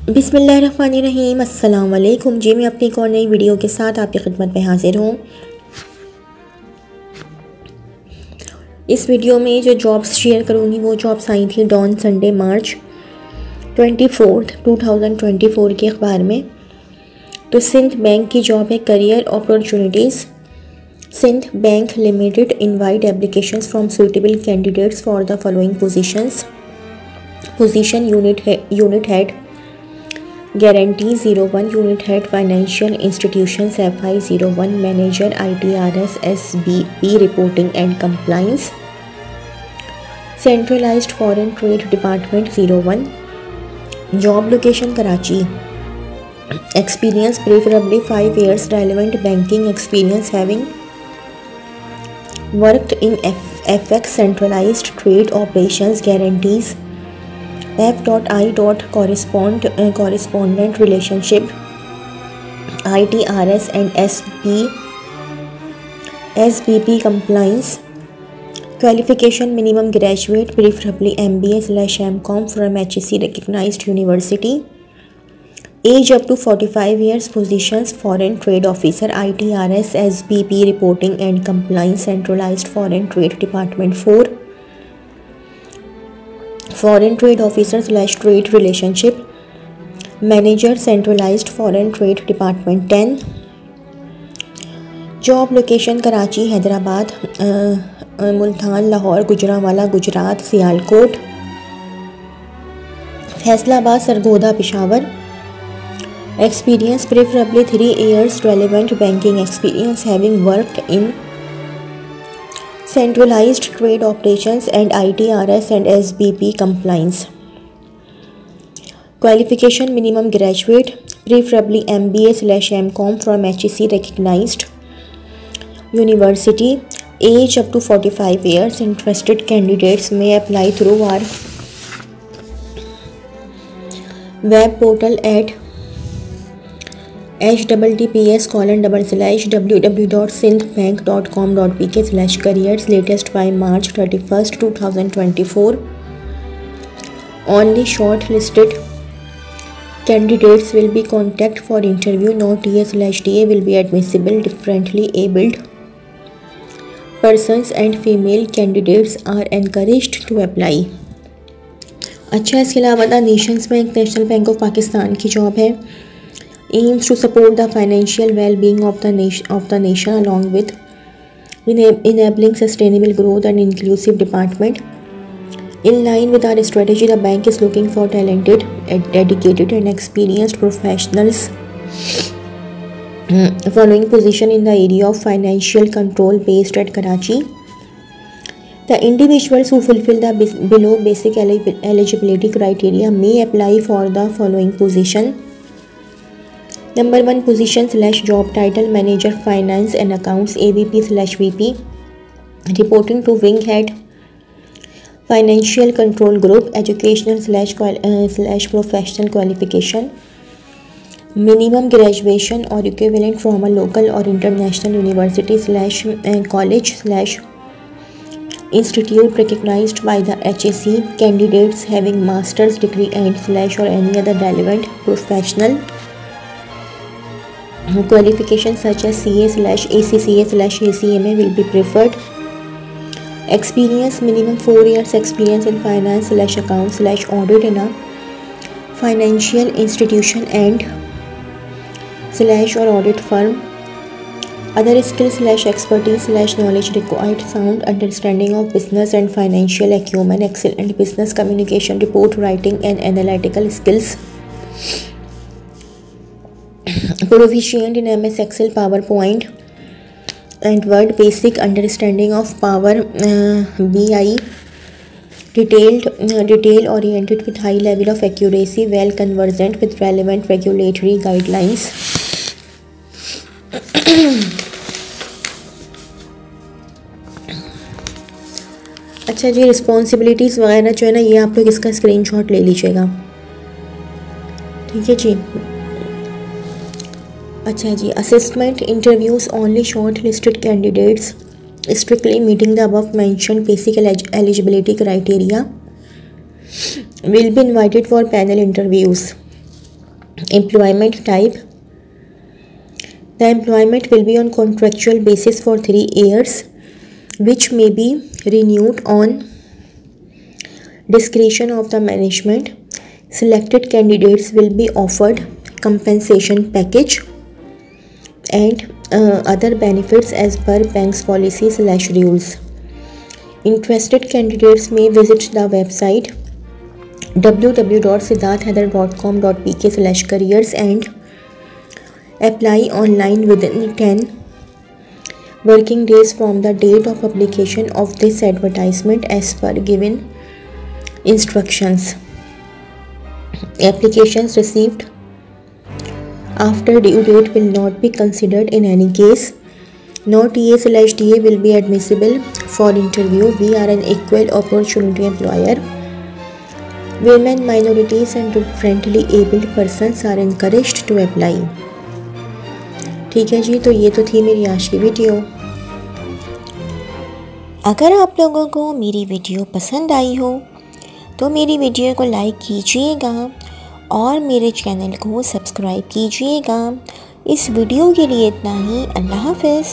बिस्मिल्लाहिर्रहमानिर्रहीम। अस्सलाम वालेकुम जी। मैं अपनी एक और नई वीडियो के साथ आपकी खिदमत में हाजिर हूँ। इस वीडियो में जो जॉब्स शेयर करूँगी वो जॉब्स आई थी डॉन संडे मार्च 24, 2024 के अखबार में। तो सिंध बैंक की जॉब है career opportunities. Sindh bank limited invite applications from suitable candidates for the following positions. Position unit head guarantee 01, unit head financial institutions FI 01, manager ITRS SBP reporting and compliance, centralised foreign trade department 01। Job location Karachi. Experience preferably 5 years relevant banking experience having worked in FX centralized trade operations guarantees F.I. correspondent relationship ITRS and SBP compliance. Qualification minimum graduate preferably MBA/MCom from HEC recognized university. Age up to 45 years. Positions foreign trade officer ITRS SBP reporting and compliance centralized foreign trade department 4. Foreign trade officer / trade relationship manager centralized foreign trade department 10. Job location Karachi, Hyderabad, Multan, Lahore, Gujranwala, Gujarat, Sialkot, Faisalabad, Sargodha, Peshawar. Experience preferably 3 years relevant banking experience having worked in centralized trade operations and ITRS and SBP compliance. Qualification minimum graduate preferably MBA/MCom from HEC recognized university. Age up to 45 years. Interested candidates may apply through our web portal at https://www.sindhbank.com.pk/careers. Latest by March 31st, 2024. Only shortlisted candidates will be contacted for interview. No TA/TA will be admissible. Differently abled persons and female candidates are encouraged to apply. अच्छा, इसके अलावा the Nations bank, national bank of Pakistan की job है। aims to support the financial well-being of the nation along with enabling sustainable growth and inclusive department. In line with our strategy, the bank is looking for talented, dedicated and experienced professionals following position in the area of financial control based at Karachi. The individuals who fulfill the below basic eligibility criteria may apply for the following position. Number 1 position / job title manager finance and accounts AVP/VP reporting to wing head financial control group. Educational / professional qualification minimum graduation or equivalent from a local or international university / college / institute recognized by the HEC. Candidates having master's degree and / or any other relevant professional qualifications such as CA/ACCA/ACMA will be preferred. Experience minimum 4 years experience in finance / accounts / audit in a financial institution and / or audit firm. Other skills / expertise / knowledge required: sound understanding of business and financial acumen, excellent business communication, report writing and analytical skills, proficient in MS Excel, PowerPoint and Word, basic understanding of Power BI, detail oriented with high level of accuracy, well conversant with relevant regulatory guidelines. अच्छा जी, responsibilities वगैरह जो है ना, ये आप लोग इसका screenshot ले लीजिएगा, ठीक है जी। अच्छा जी, assessment interviews only shortlisted candidates strictly meeting the above mentioned basic eligibility criteria will be invited for panel interviews. Employment type. The employment will be on contractual basis for 3 years, which may be renewed on discretion of the management. Selected candidates will be offered compensation package and other benefits as per bank's policy/rules. Interested candidates may visit the website www.siddharthhaider.com.pk/careers and apply online within 10 working days from the date of publication of this advertisement as per given instructions. Applications received after due date will not be considered in any case. No TA/DA will be admissible for interview. We are an equal opportunity employer. Women, minorities and differently abled persons are encouraged to apply. ठीक है जी, तो ये तो थी मेरी आज की video. अगर आप लोगों को मेरी वीडियो पसंद आई हो तो मेरी वीडियो को लाइक कीजिएगा और मेरे चैनल को सब्सक्राइब कीजिएगा। इस वीडियो के लिए इतना ही। अल्लाह हाफ़िज़।